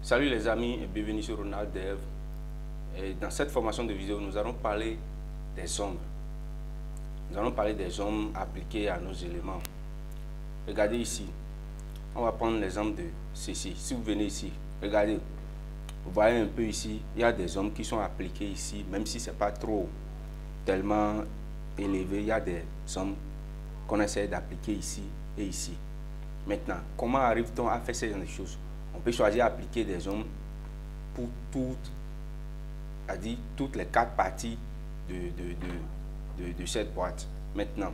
Salut les amis et bienvenue sur Ronald Dev. Et dans cette formation de vidéo, nous allons parler des ombres. Nous allons parler des ombres appliquées à nos éléments. Regardez ici. On va prendre l'exemple de ceci. Si vous venez ici, regardez. Vous voyez un peu ici, il y a des ombres qui sont appliquées ici, même si ce n'est pas trop tellement élevé. Il y a des ombres qu'on essaie d'appliquer ici et ici. Maintenant, comment arrive-t-on à faire ces choses? On peut choisir d'appliquer des ombres pour toutes les 4 parties de cette boîte. Maintenant,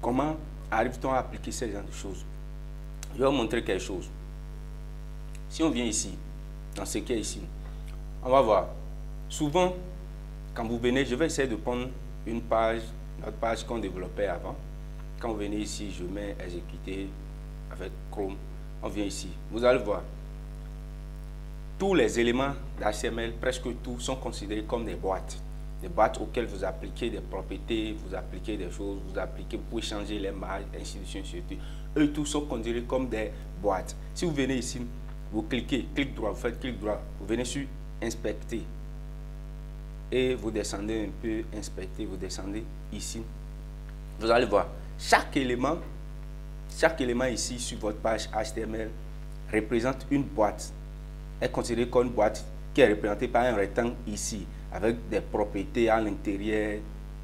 comment arrive-t-on à appliquer ces genre de choses? Je vais vous montrer quelque chose. Si on vient ici, dans ce qui est ici, on va voir. Souvent, quand vous venez, je vais essayer de prendre une page, notre page qu'on développait avant. Quand vous venez ici, je mets exécuter avec Chrome. On vient ici. Vous allez voir. Tous les éléments d'HTML, presque tous, sont considérés comme des boîtes. Des boîtes auxquelles vous appliquez des propriétés, vous appliquez des choses, vous pouvez changer les marges, ainsi de suite. Eux tous sont considérés comme des boîtes. Si vous venez ici, vous cliquez, clic droit, vous faites clic droit, vous venez sur inspecter. Et vous descendez un peu, inspecter, vous descendez ici. Vous allez voir, chaque élément ici sur votre page HTML représente une boîte. Est considérée comme une boîte qui est représentée par un rectangle ici, avec des propriétés à l'intérieur,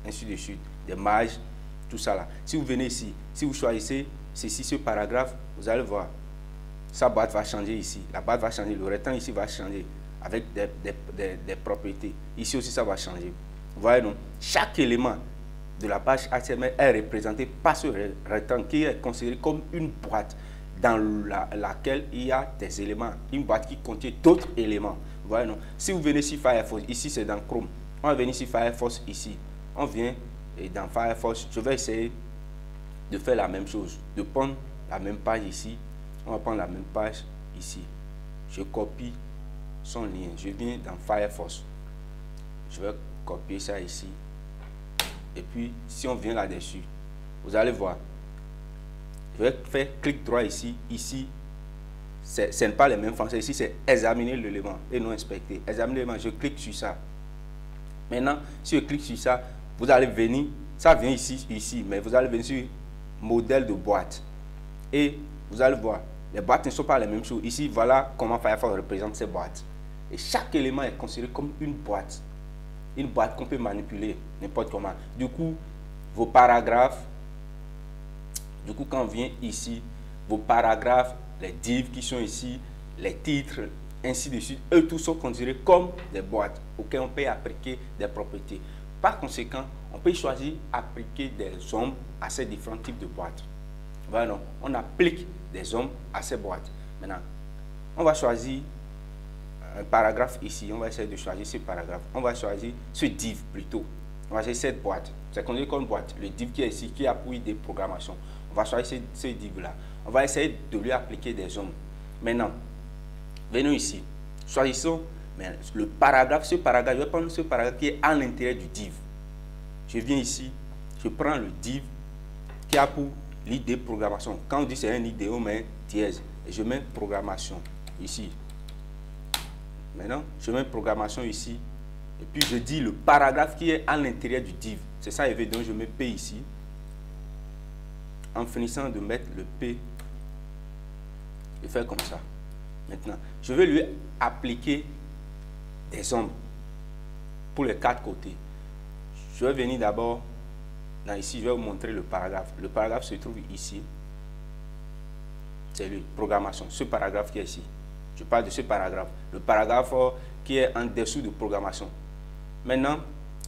ainsi de suite, des marges, tout ça là. Si vous venez ici, si vous choisissez ceci, ce paragraphe, vous allez voir, sa boîte va changer ici, la boîte va changer, le rectangle ici va changer, avec des propriétés. Ici aussi, ça va changer. Vous voyez, non? Chaque élément de la page HTML est représenté par ce rectangle qui est considéré comme une boîte dans laquelle il y a des éléments, une boîte qui contient d'autres éléments. Vous voyez, non? Si vous venez sur Firefox, ici c'est dans Chrome, on va venir sur Firefox ici, on vient et dans Firefox, je vais essayer de faire la même chose, de prendre la même page ici, on va prendre la même page ici, je copie son lien, je viens dans Firefox, je vais copier ça ici, et puis si on vient là-dessus, vous allez voir, je vais faire clic droit ici, ce n'est pas les mêmes fonctions, ici c'est examiner l'élément et non inspecter. Examiner l'élément, je clique sur ça. Maintenant, si je clique sur ça, vous allez venir, ça vient ici, mais vous allez venir sur modèle de boîte. Et vous allez voir, les boîtes ne sont pas les mêmes choses. Ici, voilà comment Firefox représente ces boîtes. Et chaque élément est considéré comme une boîte. Une boîte qu'on peut manipuler n'importe comment. Du coup, vos paragraphes, quand on vient ici, vos paragraphes, les divs qui sont ici, les titres, ainsi de suite, eux tous sont considérés comme des boîtes auxquelles on peut appliquer des propriétés. Par conséquent, on peut choisir d'appliquer des ombres à ces différents types de boîtes. Voilà, on applique des ombres à ces boîtes. Maintenant, on va choisir un paragraphe ici. On va essayer de choisir ce paragraphe. On va choisir ce div plutôt. On va choisir cette boîte. C'est considéré comme boîte. Le div qui est ici, qui appuie des programmations. On va choisir ce div-là. On va essayer de lui appliquer des ombres. Maintenant, venons ici. Choisissons le paragraphe. Ce paragraphe, je vais prendre ce paragraphe qui est à l'intérieur du div. Je viens ici, je prends le div qui a pour l'idée programmation. Quand on dit c'est un idée, on met dièse. Et je mets programmation ici. Maintenant, je mets programmation ici. Et puis je dis le paragraphe qui est à l'intérieur du div. C'est ça, évidemment, je mets P ici. En finissant de mettre le P, je fais comme ça. Maintenant, je vais lui appliquer des ombres pour les 4 côtés. Je vais venir d'abord, ici, je vais vous montrer le paragraphe. Le paragraphe se trouve ici. C'est lui, programmation. Ce paragraphe qui est ici. Je parle de ce paragraphe. Le paragraphe qui est en dessous de programmation. Maintenant,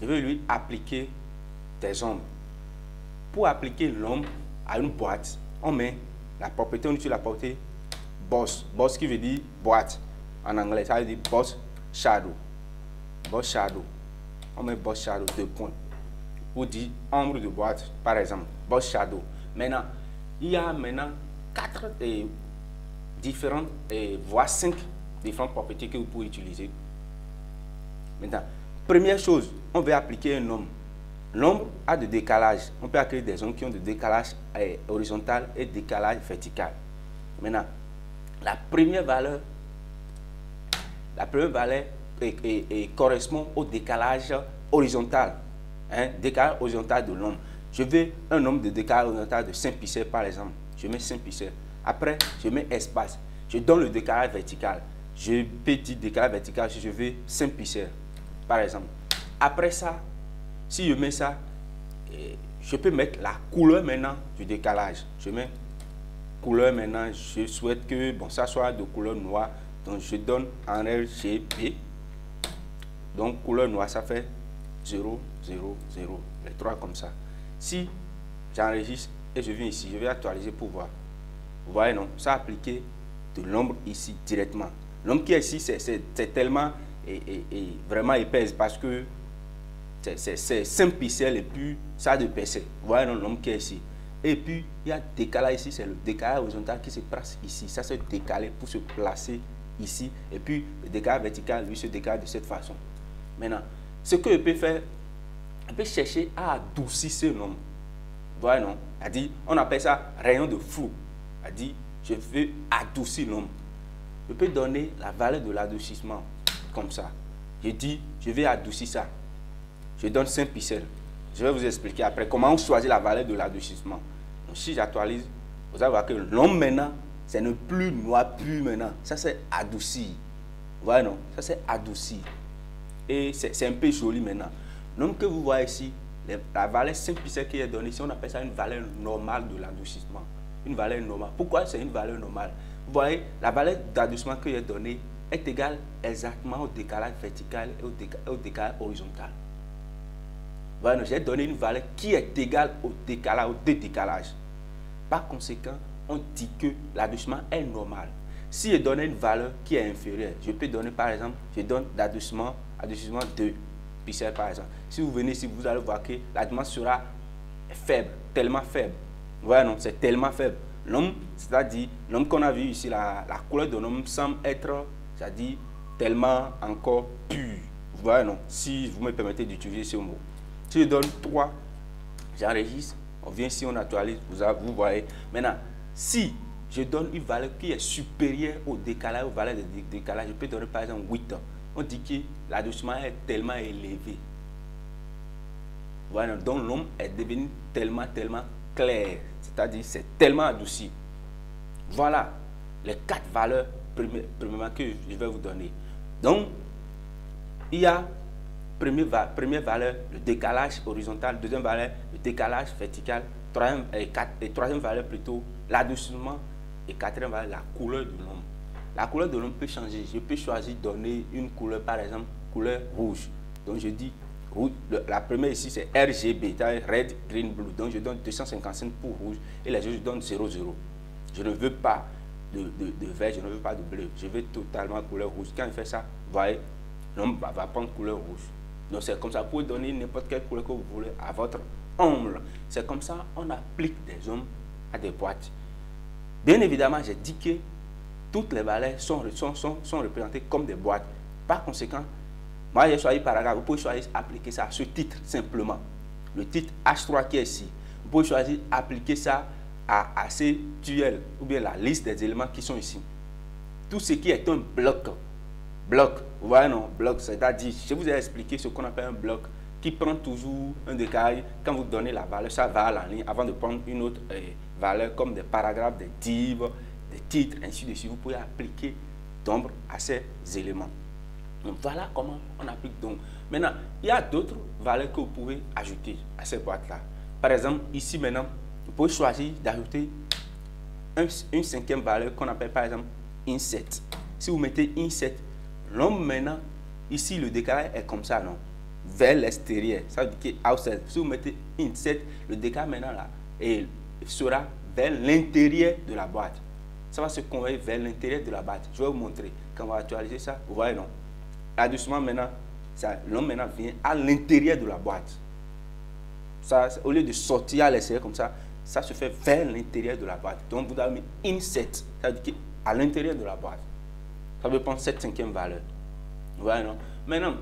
je vais lui appliquer des ombres. Pour appliquer l'ombre à une boîte, on met la propriété, on utilise la propriété boss. Boss qui veut dire boîte en anglais, ça veut dire boss shadow. Boss shadow. On met boss shadow 2 points. Pour dire ombre de boîte, par exemple, boss shadow. Maintenant, il y a maintenant 4 différentes, voire 5 différentes propriétés que vous pouvez utiliser. Maintenant, première chose, on va appliquer un nombre. L'ombre a de décalage. On peut créer des ombres qui ont de décalage horizontal et décalage vertical. Maintenant, la première valeur la première valeur correspond au décalage horizontal. Hein, décalage horizontal de nombre. Je veux un nombre de décalage horizontal de 5 pixels par exemple. Je mets 5 pixels. Après, je mets espace. Je donne le décalage vertical. Je peux dire décalage vertical si je veux 5 pixels par exemple. Après ça, si je mets ça, je peux mettre la couleur maintenant du décalage. Je mets couleur maintenant. Je souhaite que bon, ça soit de couleur noire. Donc, je donne en RGB. Donc, couleur noire, ça fait 0, 0, 0. Les trois comme ça. Si j'enregistre et je viens ici, je vais actualiser pour voir. Vous voyez, non? Ça a appliqué de l'ombre ici directement. L'ombre qui est ici, c'est tellement vraiment épaisse parce que c'est 5 pixels et puis ça a de d'épaisseur. Vous voyez, non? L'ombre qui est ici. Et puis, il y a décalage ici, c'est le décalage horizontal qui se place ici. Ça se décale pour se placer ici. Et puis, le décalage vertical, lui, se décale de cette façon. Maintenant, ce que je peux faire, je peux chercher à adoucir ce nombre. Vous voyez, non? C'est-à-dire, on appelle ça rayon de flou. C'est-à-dire, je veux adoucir le nombre. Je peux donner la valeur de l'adoucissement, comme ça. Je dis, je vais adoucir ça. Je donne 5 pixels. Je vais vous expliquer après comment on choisit la valeur de l'adoucissement. Donc, si j'actualise, vous allez voir que le nombre maintenant, c'est ne plus noir pur maintenant. Ça, c'est adouci. Vous voyez, non? Ça, c'est adouci. Et c'est un peu joli maintenant. Le nombre que vous voyez ici, la valeur 5 pixels qui est donnée ici, on appelle ça une valeur normale de l'adoucissement. Une valeur normale. Pourquoi c'est une valeur normale? Vous voyez, la valeur d'adoucissement qui est donnée est égale exactement au décalage vertical et au décalage horizontal. Voilà, j'ai donné une valeur qui est égale au décalage, aux deux décalages. Par conséquent, on dit que l'adoucissement est normal. Si je donne une valeur qui est inférieure, je peux donner par exemple, je donne l'adoucissement 2 pixels par exemple. Si vous venez ici, vous allez voir que l'adoucissement sera faible, tellement faible. Voilà, non, c'est tellement faible. L'homme, c'est-à-dire, l'homme qu'on a vu ici, la couleur de l'homme semble être, c'est-à-dire, tellement encore pure. Vous voyez, non, si vous me permettez d'utiliser ce mot. Si je donne 3, j'enregistre, on vient ici, on actualise, vous voyez. Maintenant, si je donne une valeur qui est supérieure au décalage, aux valeurs de décalage, je peux donner par exemple 8. On dit que l'adoucissement est tellement élevé. Voilà, donc l'homme est devenu tellement clair, c'est-à-dire c'est tellement adouci. Voilà les 4 valeurs premièrement que je vais vous donner. Donc, il y a première valeur, le décalage horizontal, deuxième valeur, le décalage vertical, troisième valeur plutôt, l'adoucissement et quatrième valeur, la couleur de l'homme. La couleur de l'homme peut changer. Je peux choisir de donner une couleur, par exemple, couleur rouge. Donc, je dis rouge. La première ici, c'est RGB, Red, Green, Blue. Donc, je donne 255 pour rouge et les autres, je donne 00. Je ne veux pas de vert, je ne veux pas de bleu. Je veux totalement couleur rouge. Quand je fais ça, vous voyez, l'homme va prendre couleur rouge. Donc, c'est comme ça. Vous pouvez donner n'importe quelle couleur que vous voulez à votre ombre. C'est comme ça on applique des ombres à des boîtes. Bien évidemment, j'ai dit que toutes les valeurs sont représentées comme des boîtes. Par conséquent, moi j'ai choisi paragraphe. Vous pouvez choisir appliquer ça à ce titre simplement. Le titre H3 qui est ici. Vous pouvez choisir appliquer ça à ces duels ou bien la liste des éléments qui sont ici. Tout ce qui est un bloc. Bloc, vous voyez non, bloc, c'est-à-dire, je vous ai expliqué ce qu'on appelle un bloc qui prend toujours un décalage. Quand vous donnez la valeur, ça va à la ligne avant de prendre une autre valeur comme des paragraphes, des divs, des titres, ainsi de suite. Vous pouvez appliquer d'ombre à ces éléments. Donc voilà comment on applique donc. Maintenant, il y a d'autres valeurs que vous pouvez ajouter à ces boîtes-là. Par exemple, ici maintenant, vous pouvez choisir d'ajouter une cinquième valeur qu'on appelle par exemple insert. Si vous mettez insert, l'homme maintenant, ici le décalage est comme ça, non? Vers l'extérieur. Ça veut dire que outside. Si vous mettez insert, le décalage maintenant là et sera vers l'intérieur de la boîte. Ça va se convertir vers l'intérieur de la boîte. Je vais vous montrer. Quand on va actualiser ça, vous voyez non? Adoucissement maintenant, l'homme maintenant vient à l'intérieur de la boîte. Ça, au lieu de sortir à l'extérieur comme ça, ça se fait vers l'intérieur de la boîte. Donc vous avez mis insert. Ça veut dire qu'à l'intérieur de la boîte. Ça veut prendre cette cinquième valeur. Vous voyez non? Maintenant,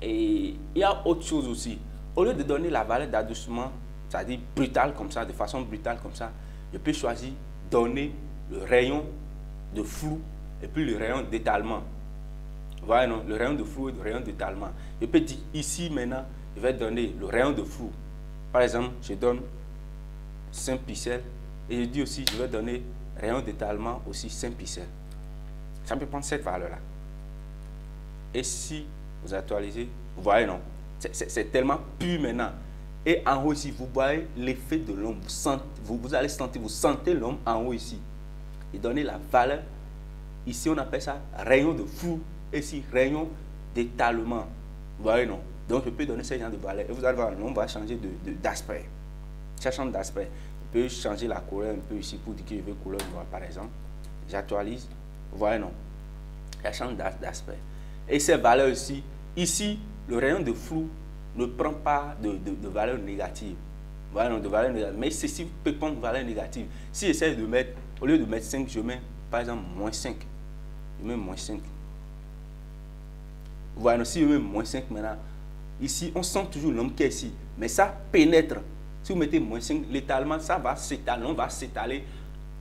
et il y a autre chose aussi. Au lieu de donner la valeur d'adoucissement, c'est-à-dire brutale comme ça, de façon brutale comme ça, je peux choisir donner le rayon de flou et puis le rayon d'étalement. Voilà, non, le rayon de flou et le rayon d'étalement. Je peux dire ici maintenant, je vais donner le rayon de flou. Par exemple, je donne 5 pixels et je dis aussi, je vais donner rayon d'étalement aussi 5 pixels. Ça peut prendre cette valeur-là. Et si vous actualisez, vous voyez, non, c'est tellement pur maintenant. Et en haut ici, vous voyez l'effet de l'ombre. Vous allez sentir, vous sentez l'ombre en haut ici. Et donnez la valeur. Ici, on appelle ça rayon de flou. Et ici, rayon d'étalement. Vous voyez, non? Donc, je peux donner ce genre de valeur. Et vous allez voir, l'ombre va changer d'aspect. Ça change d'aspect. Je peux changer la couleur un peu ici pour dire que je veux couleur noire, par exemple. J'actualise. Vous voyez, non? Ça change d'aspect. Et ces valeurs ici, ici, le rayon de flou ne prend pas de valeur négative. Voilà, non, de valeur négative. Mais ceci peut prendre une valeur négative. Si j'essaie de mettre, au lieu de mettre 5, je mets par exemple moins 5. Je mets moins 5. Voilà, si je mets moins 5 maintenant, ici, on sent toujours l'homme qui est ici. Mais ça pénètre. Si vous mettez moins 5, l'étalement, ça va s'étaler. On va s'étaler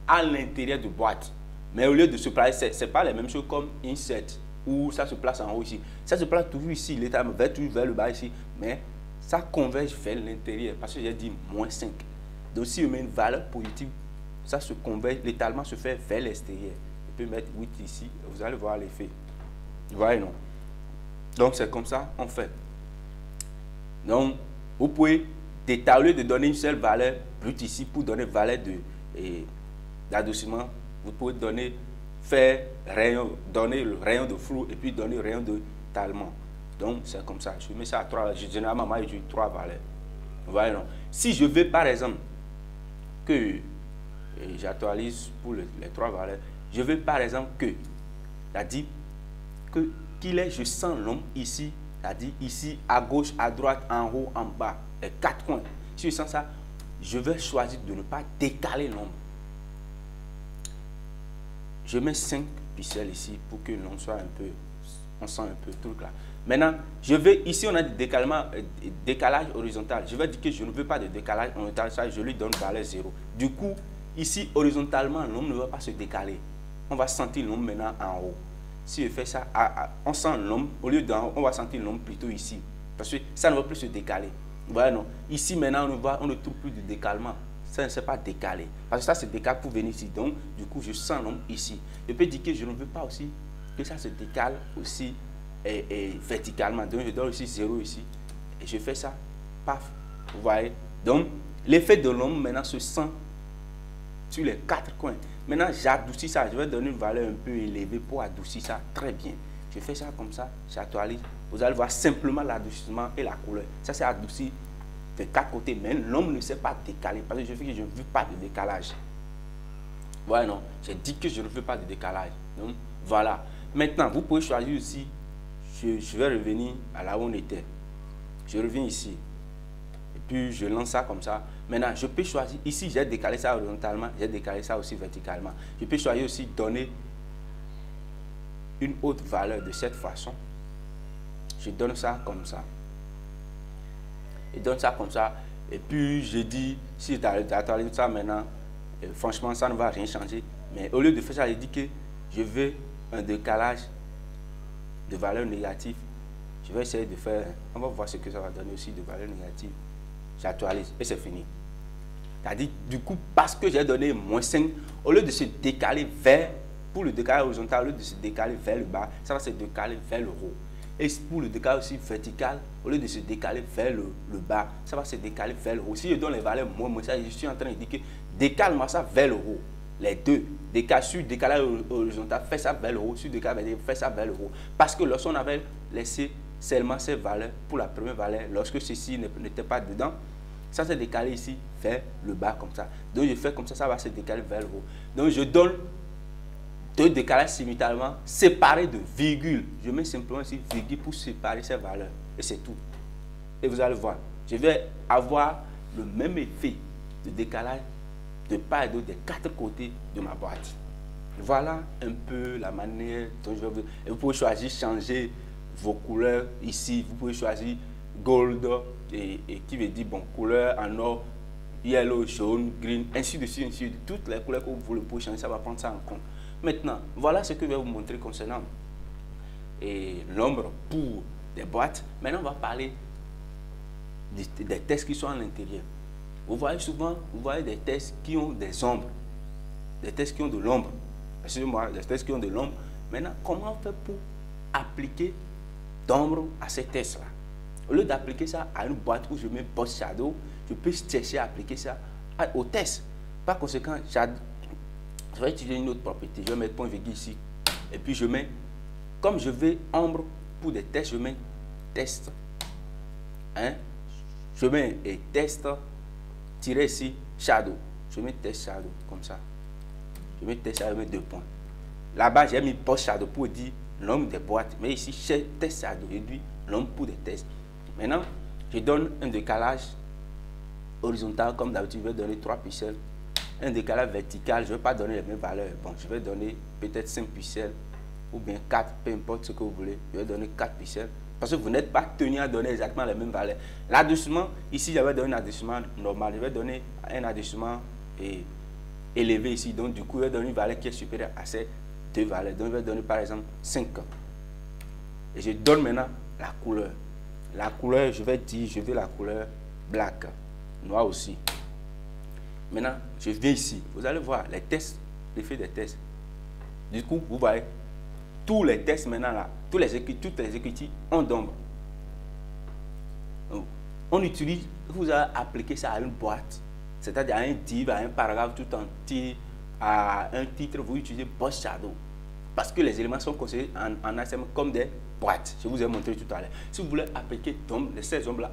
à l'intérieur de boîte. Mais au lieu de se placer, ce n'est pas la même chose comme insert, où ça se place en haut ici. Ça se place toujours ici, l'étalement va toujours vers le bas ici. Mais ça converge vers l'intérieur parce que j'ai dit moins 5. Donc si je mets une valeur positive, ça se converge, l'étalement se fait vers l'extérieur. Je peux mettre 8 ici, vous allez voir l'effet. Vous voyez, non? Donc c'est comme ça on fait. Donc vous pouvez détailler de donner une seule valeur brute ici pour donner valeur d'adoucissement. Vous pouvez donner, donner le rayon de flou et puis donner le rayon d'étalement. Donc c'est comme ça. Je mets ça à 3. Généralement, moi, j'ai 3 valeurs. Vous voyez, non? Si je veux par exemple que j'actualise pour les 3 valeurs, je veux par exemple que, c'est-à-dire qu'il est, je sens l'ombre ici, c'est-à-dire ici, à gauche, à droite, en haut, en bas, les 4 coins. Si je sens ça, je vais choisir de ne pas décaler l'ombre. Je mets 5 pixels ici pour que l'ombre soit un peu, on sent un peu le truc là. Maintenant, je vais, ici on a des décalage horizontal. Je vais dire que je ne veux pas de décalage horizontal, ça je lui donne valeur 0. Du coup, ici horizontalement, l'ombre ne va pas se décaler. On va sentir l'ombre maintenant en haut. Si je fais ça, on sent l'ombre, au lieu d'en haut, on va sentir l'ombre plutôt ici. Parce que ça ne va plus se décaler. Voilà, non. Ici maintenant, on ne trouve plus de décalement. Ça ne s'est pas décalé. Parce que ça se décale pour venir ici. Donc, du coup, je sens l'ombre ici. Je peux dire que je ne veux pas aussi que ça se décale aussi verticalement. Donc, je donne aussi 0 ici. Et je fais ça. Paf. Vous voyez. Donc, l'effet de l'ombre maintenant se sent sur les 4 coins. Maintenant, j'adoucis ça. Je vais donner une valeur un peu élevée pour adoucir ça très bien. Je fais ça comme ça. J'actualise. Vous allez voir simplement l'adoucissement et la couleur. Ça, c'est adouci de 4 côtés. Mais l'ombre ne s'est pas décalé. Parce que je fais que je ne veux pas de décalage. Voilà, non. J'ai dit que je ne veux pas de décalage. Donc, voilà. Maintenant, vous pouvez choisir aussi. Je vais revenir à là où on était. Je reviens ici. Et puis, je lance ça comme ça. Maintenant, je peux choisir. Ici, j'ai décalé ça horizontalement. J'ai décalé ça aussi verticalement. Je peux choisir aussi donner une autre valeur de cette façon. Je donne ça comme ça. Je donne ça comme ça. Et puis, je dis, si tu actualises ça maintenant, franchement, ça ne va rien changer. Mais au lieu de faire ça, je dis que je veux un décalage de valeur négative. Je vais essayer de faire, on va voir ce que ça va donner aussi de valeur négative. J'actualise et c'est fini. C'est-à-dire, du coup, parce que j'ai donné moins 5, au lieu de se décaler vers, pour le décalage horizontal, au lieu de se décaler vers le bas, ça va se décaler vers le haut. Et pour le décalage aussi vertical, au lieu de se décaler vers le bas, ça va se décaler vers le haut. Si je donne les valeurs moins, ça, je suis en train de dire que décale-moi ça vers le haut. Les deux. Sur décalage horizontal, fais ça vers le haut. Sur décalage vertical, fais ça vers le haut. Parce que lorsqu'on avait laissé seulement ces valeurs pour la première valeur, lorsque ceci n'était pas dedans, ça s'est décalé ici vers le bas comme ça. Donc je fais comme ça, ça va se décaler vers le haut. Donc je donne 2 décalages simultanément séparés de virgule. Je mets simplement ici virgule pour séparer ces valeurs. Et c'est tout. Et vous allez voir, je vais avoir le même effet de décalage de part et d'autre des 4 côtés de ma boîte. Voilà un peu la manière dont je vais. Et vous pouvez choisir, changer vos couleurs ici. Vous pouvez choisir gold et qui veut dire bon, couleur en or, yellow, jaune, green, ainsi de suite, ainsi de suite. Toutes les couleurs que vous pouvez changer, ça va prendre ça en compte. Maintenant, voilà ce que je vais vous montrer concernant l'ombre pour des boîtes. Maintenant, on va parler des tests qui sont à l'intérieur. Vous voyez souvent, vous voyez des tests qui ont des ombres, des tests qui ont de l'ombre. Excusez-moi, des tests qui ont de l'ombre. Maintenant, comment on fait pour appliquer d'ombre à ces tests-là? Au lieu d'appliquer ça à une boîte où je mets Boss Shadow, je peux chercher à appliquer ça au test. Par conséquent, je vais utiliser une autre propriété. Je vais mettre point virgule ici. Et puis je mets, comme je veux ombre pour des tests, je mets test. Hein? Je mets test tiré ici shadow. Je mets test shadow comme ça. Je mets test shadow, je mets 2 points. Là-bas, j'ai mis Boss Shadow pour dire l'ombre des boîtes. Mais ici, chez test shadow, je dis l'ombre pour des tests. Maintenant, je donne un décalage horizontal, comme d'habitude, je vais donner 3 pixels. Un décalage vertical, je ne vais pas donner les mêmes valeurs. Bon, je vais donner peut-être 5 pixels ou bien 4, peu importe ce que vous voulez. Je vais donner 4 pixels parce que vous n'êtes pas tenu à donner exactement les mêmes valeurs. L'adoucissement, ici, je vais donner un adoucissement normal. Je vais donner un adoucissement élevé ici. Donc, du coup, je vais donner une valeur qui est supérieure à ces 2 valeurs. Donc, je vais donner par exemple 5. Et je donne maintenant la couleur. La couleur, je vais dire, je veux la couleur black, noir aussi. Maintenant, je viens ici. Vous allez voir les tests, l'effet des tests. Du coup, vous voyez, tous les tests maintenant là, toutes les écritures ont d'ombre. On utilise, vous allez appliquer ça à une boîte, c'est-à-dire à un div, à un paragraphe tout entier, à un titre, vous utilisez Boss Shadow. Parce que les éléments sont considérés en HTML comme des boîtes. Je vous ai montré tout à l'heure. Si vous voulez appliquer ces ombres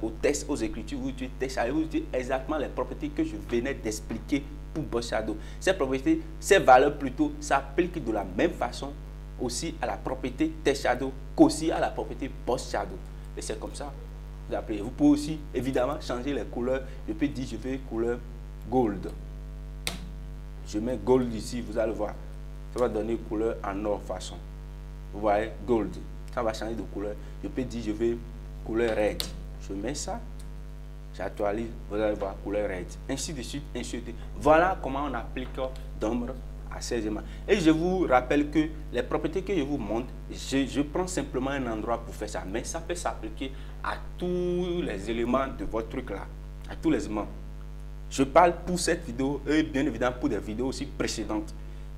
aux tests, aux écritures, vous utilisez test shadow, vous utilisez exactement les propriétés que je venais d'expliquer pour Boss Shadow. Ces propriétés, ces valeurs plutôt, s'appliquent de la même façon aussi à la propriété test shadow qu'aussi à la propriété Boss Shadow. Et c'est comme ça. Vous pouvez aussi évidemment changer les couleurs. Je peux dire je veux couleur gold. Je mets gold ici, vous allez voir. Ça va donner couleur en or façon. Vous voyez, gold. Ça va changer de couleur. Je peux dire, je veux couleur red. Je mets ça. J'actualise. Vous allez voir, couleur red. Ainsi de suite, ainsi de suite. Voilà comment on applique d'ombre à ces éléments. Et je vous rappelle que les propriétés que je vous montre, je prends simplement un endroit pour faire ça. Mais ça peut s'appliquer à tous les éléments de votre truc là. À tous les éléments. Je parle pour cette vidéo et bien évidemment pour des vidéos aussi précédentes.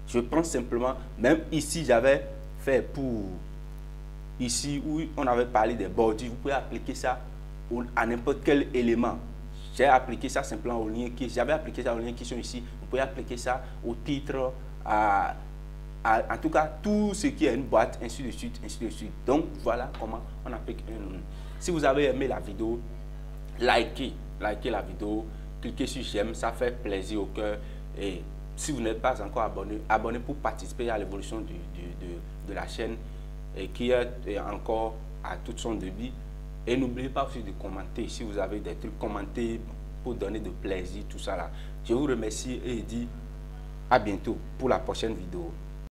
Je prends simplement, même ici, j'avais fait pour ici où on avait parlé des bordures. Vous pouvez appliquer ça à n'importe quel élément. J'ai appliqué ça simplement aux liens qui, j'avais appliqué ça aux liens qui sont ici. Vous pouvez appliquer ça au titre, en tout cas, tout ce qui est une boîte, ainsi de suite, ainsi de suite. Donc, voilà comment on applique un. Si vous avez aimé la vidéo, likez la vidéo, cliquez sur j'aime, ça fait plaisir au cœur. Et si vous n'êtes pas encore abonné, abonnez pour participer à l'évolution de la chaîne et qui est encore à tout son début. Et n'oubliez pas aussi de commenter. Si vous avez des trucs, commentez pour donner de plaisir, tout ça là. Je vous remercie et dis à bientôt pour la prochaine vidéo.